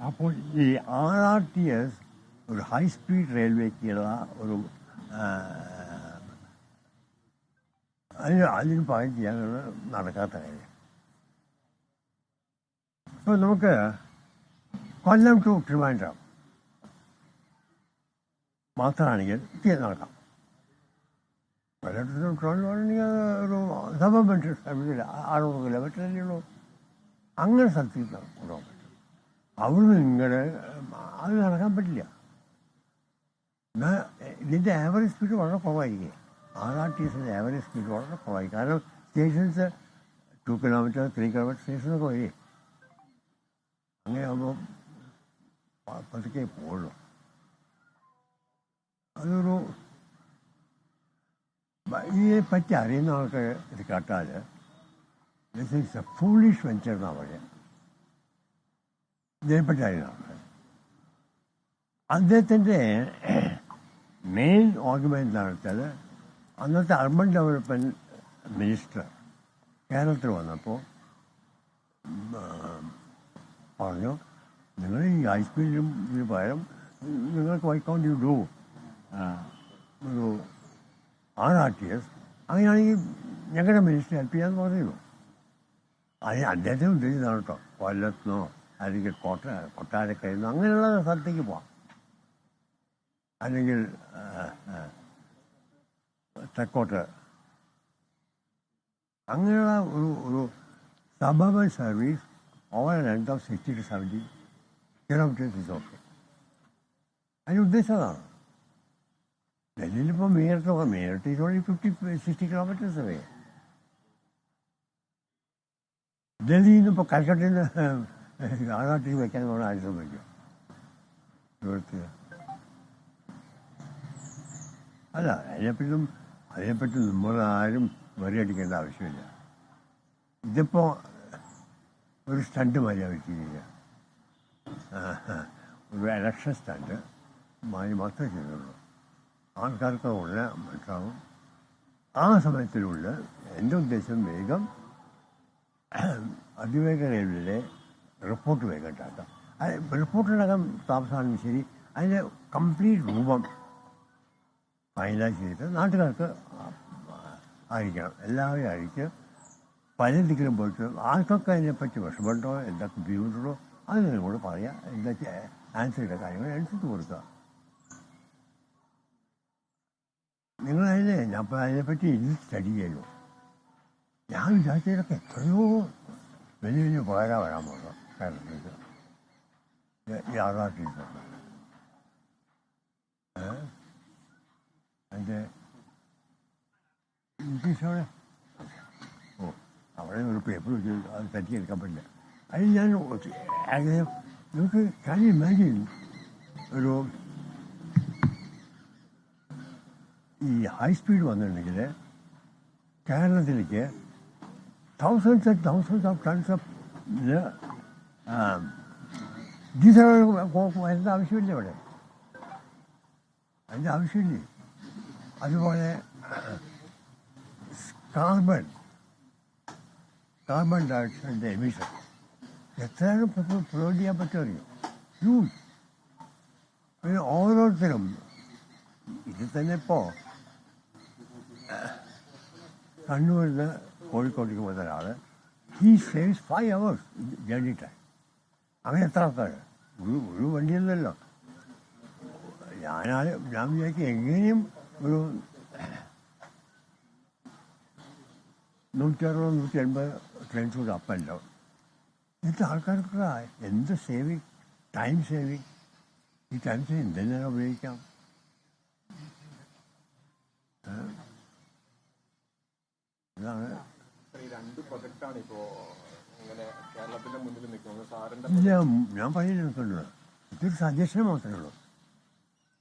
അപ്പോൾ ഈ RRTS ഒരു ഹൈ സ്പീഡ് റെയിൽവേക്കുള്ള ഒരു അതിന് പകരം ചെയ്യാനുള്ള നടക്കാത്ത കാര്യം. ഇപ്പോൾ നമുക്ക് കൊല്ലം ടു ട്രിവാൻഡ്രം മാത്രമാണെങ്കിൽ നടക്കാം. കൊല്ലം ടു ട്രിവാൻഡ്രം ആണെങ്കിൽ ഒരു സബർബൻ സമയത്തില്ല, 600 കിലോമീറ്ററല്ലേ ഉള്ളൂ. അങ്ങനെ സ്ഥലത്തേക്ക് കൊണ്ടുപോകാൻ പറ്റും. അവിടുന്ന് ഇങ്ങനെ അത് നടക്കാൻ പറ്റില്ല. എന്നാൽ ഇതിൻ്റെ ആവറേജ് സ്പീഡ് വളരെ കുറവായിരിക്കും. RRTSൻ്റെ ആവറേജ് സ്പീഡ് വളരെ കുറവായിരിക്കും. കാരണം സ്റ്റേഷൻസ് 2 കിലോമീറ്റർ 3 കിലോമീറ്റർ സ്റ്റേഷനൊക്കെ വരെ. അങ്ങനെ ആകുമ്പോൾ പതുക്കെ പോകുള്ളൂ. അതൊരു ഇതിനെപ്പറ്റി അറിയുന്ന ആൾക്ക് ഇത് കേട്ടാൽ this is A foolish venture എന്നാണ് പറയുക. ഇതിനെപ്പറ്റി അറിയുന്ന ആൾക്ക് അദ്ദേഹത്തിൻ്റെ മെയിൻ ആർഗ്യുമെൻ്റ് എന്താണെന്ന് വെച്ചാൽ, അന്നത്തെ അർബൻ ഡെവലപ്മെൻറ്റ് മിനിസ്റ്റർ കേരളത്തിൽ വന്നപ്പോൾ പറഞ്ഞു, നിങ്ങൾ ഈ ഹൈ സ്പീഡിലും ഇതിന് പകരം നിങ്ങൾക്ക് വൈ കൗണ്ട് യു ഡു ഒരു RRTS. അങ്ങനെയാണെങ്കിൽ ഞങ്ങളുടെ മിനിസ്റ്റർ ഹെൽപ്പ് ചെയ്യാമെന്ന് പറയുന്നു. അതിന് അദ്ദേഹത്തെ ഉദ്ദേശിച്ചതാണ് കേട്ടോ. കൊല്ലത്തുനിന്നോ അല്ലെങ്കിൽ കൊട്ടാരക്കരയിൽ നിന്നോ അങ്ങനെയുള്ള സ്ഥലത്തേക്ക് പോവാം, അല്ലെങ്കിൽ തെക്കോട്ട്. അങ്ങനെയുള്ള ഒരു suburban service over a length of 60 to 70 kilometres is okay. അതിന് ഉദ്ദേശിച്ചതാണ്. ഡൽഹിയിലിപ്പോൾ Meerut is only 50-60 kilometres away. ഡൽഹിയിൽ നിന്ന് ഇപ്പോൾ കൽക്കട്ടയിൽ നിന്ന് RRTS വയ്ക്കാൻ നമ്മൾ ആരും വയ്ക്കും ദൂരത്ത്. അല്ല, അതിനെപ്പറ്റി നമ്മളാരും വരിയടിക്കേണ്ട ആവശ്യമില്ല. ഇതിപ്പോൾ ഒരു സ്റ്റണ്ട് മാതിരി വെച്ചിരിക്കുക, ഒരു ഇലക്ഷൻ സ്റ്റണ്ട് മാതിരി മാത്രമേ ചെയ്യുന്നുള്ളൂ. ആൾക്കാർക്ക് ഉള്ള മനസ്സിലാവും. ആ സമയത്തിനുള്ളിൽ എൻ്റെ ഉദ്ദേശം വേഗം അതിവേഗ റെയിൽവേയുടെ റിപ്പോർട്ട് വേഗം ഉണ്ടാക്കാം. റിപ്പോർട്ടിനകം താമസമാണെങ്കിൽ ശരി, അതിൻ്റെ കംപ്ലീറ്റ് രൂപം ഫൈനലൈസ് ചെയ്തിട്ട് നാട്ടുകാർക്ക് അറിയിക്കണം. എല്ലാവരും അറിയിച്ച് പല ദിക്കിലും പോയിട്ട് ആർക്കൊക്കെ അതിനെപ്പറ്റി വിഷമമുണ്ടോ, എന്തൊക്കെ വ്യൂണ്ടോ അത് നിങ്ങളോട് പറയാം. എന്തൊക്കെ ആൻസർ ചെയ്ത കാര്യങ്ങൾ അനുസരിച്ച് കൊടുക്കുക. നിങ്ങളതിനെ ഞാൻ അതിനെപ്പറ്റി ഇത് സ്റ്റഡി ചെയ്യുന്നു. ഞാൻ വിചാരിച്ചതിലൊക്കെ എത്രയോ വലിയ വലിയ ഉപകാരം വരാൻ പോകുന്നു കേരളത്തിൽ ഈ RRTS. അതിൻ്റെ ഇംഗ്ലീഷോടെ അവിടെ ഒരു പേപ്പർ വെച്ച് അത് തട്ടിയെടുക്കാൻ പറ്റില്ല. അതിൽ ഞാൻ ആഗ്രഹം, നമുക്ക് കാര്യം ഇമാജിൻ ഒരു ഈ ഹൈ സ്പീഡ് വന്നിട്ടുണ്ടെങ്കിൽ കേരളത്തിലേക്ക് thousands and thousands of tons of diesel അതിൻ്റെ ആവശ്യമില്ല ഇവിടെ, അതിൻ്റെ ആവശ്യമില്ല. അതുപോലെ കാർബൺ ഡയോക്സൈഡിൻ്റെ എമിഷൻ എത്രയാണ് പ്രൊവൈഡ് ചെയ്യാൻ പറ്റുമറിയോ? ഹ്യൂജ്. പിന്നെ ഓരോരുത്തരും ഇത് തന്നെ ഇപ്പോൾ കണ്ണൂരിൽ നിന്ന് കോഴിക്കോട്ടേക്ക് പോകുന്ന ഒരാൾ ഈ സേവ്സ് 5 hours ജേർണി ടൈം. അങ്ങനെ എത്ര ആൾക്കാർ? ഒരു വണ്ടിയല്ലല്ലോ. ഞാൻ വിചാരിക്കും എങ്ങനെയും ഒരു 160-180 ട്രെയിൻസ് കൂടെ അപ്പ് ആൻഡ് ഡൗൺ. എന്നിട്ട് ആൾക്കാർക്ക് എന്ത് സേവിങ്, ടൈം സേവിങ്. ഈ ടൈം സേവിങ് എന്തെല്ലാം ഉപയോഗിക്കാം. ഇതാണ് ഇല്ല, ഞാൻ പറയുന്നത് നിൽക്കുന്നുള്ളൂ. ഇതൊരു സജഷൻ മാത്രമേ ഉള്ളൂ.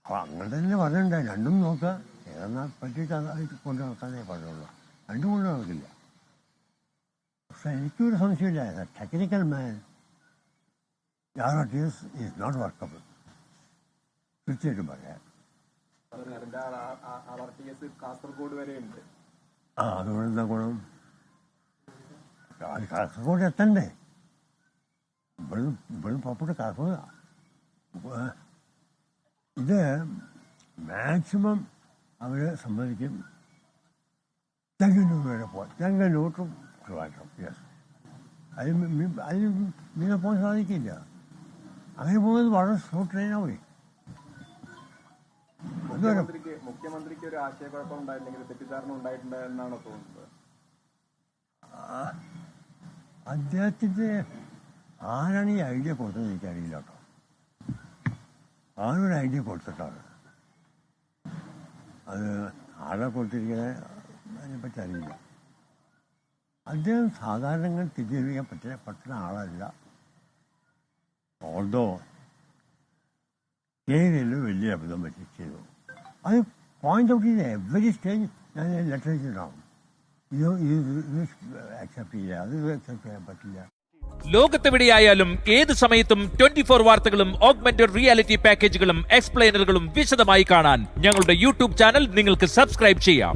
അപ്പോൾ അങ്ങനെ തന്നെ പറഞ്ഞിട്ടുണ്ടായി. രണ്ടും നോക്കുക, ഏതെന്നാൽ പറ്റിയിട്ട് അതായിട്ട് കൊണ്ട് നടക്കാനേ പാടുള്ളൂ. രണ്ടും കൊണ്ട് നടക്കില്ല. പക്ഷെ എനിക്കൊരു സംശയമില്ല, technical man RRTS is not workable. തീർച്ചയായിട്ടും പറയാം. കാസർഗോഡ് വരെ ഉണ്ട്. അതുകൊണ്ട് എന്താ ഗുണം? കാസർഗോഡ് എത്തണ്ടേ? ഇപ്പോഴും പുറപ്പെട്ട് കറക്കുക. ഇത് മാക്സിമം അവർ സമ്മതിക്കും ചെങ്ങന്നൂർ വരെ പോകാം. ചെങ്ങന്നൂട്ടും ട്രിവാൻഡ്രം. യെസ്, അതിൽ മീനെ പോകാൻ സാധിക്കില്ല. അങ്ങനെ പോകുന്നത് വളരെ സ്ലോ ട്രെയിനാണ് പോയി. മുഖ്യമന്ത്രിക്ക് ഒരു ആശയക്കുഴപ്പം ഉണ്ടായില്ലെങ്കിൽ തെറ്റിദ്ധാരണ ഉണ്ടായിട്ടുണ്ടെന്നാണോ തോന്നുന്നത്? അദ്ദേഹത്തിൻ്റെ ആരാണ് ഈ ഐഡിയ കൊടുത്തത് എനിക്കറിയില്ല കേട്ടോ. ആരൊരു ഐഡിയ കൊടുത്തിട്ടാണ് അത് ആളെ കൊടുത്തിരിക്കുന്നത് അതിനെപ്പറ്റി അറിയില്ല. അദ്ദേഹം സാധാരണങ്ങൾ തിരിച്ചറിയാൻ പറ്റുന്ന ആളല്ല. ഓൾദോ കേരളയിൽ വലിയ അബദ്ധം പറ്റി ചെയ്തു. അത് പോയിന്റ് ഔട്ട് ചെയ്ത് എവരി സ്റ്റേജ് ഞാൻ ലെറ്റർ വെച്ചിട്ടുണ്ടാവും. ഇത് അക്സെപ്റ്റ് ചെയ്യുക, അത് അക്സെപ്റ്റ് ചെയ്യാൻ പറ്റില്ല. ലോകത്തെവിടെയായാലും ഏത് സമയത്തും 24 വാർത്തകളും ഓഗ്മെന്റഡ് റിയാലിറ്റി പാക്കേജുകളും എക്സ്പ്ലെയിനറുകളും വിശദമായി കാണാൻ ഞങ്ങളുടെ യൂട്യൂബ് ചാനൽ നിങ്ങൾക്ക് സബ്സ്ക്രൈബ് ചെയ്യാം.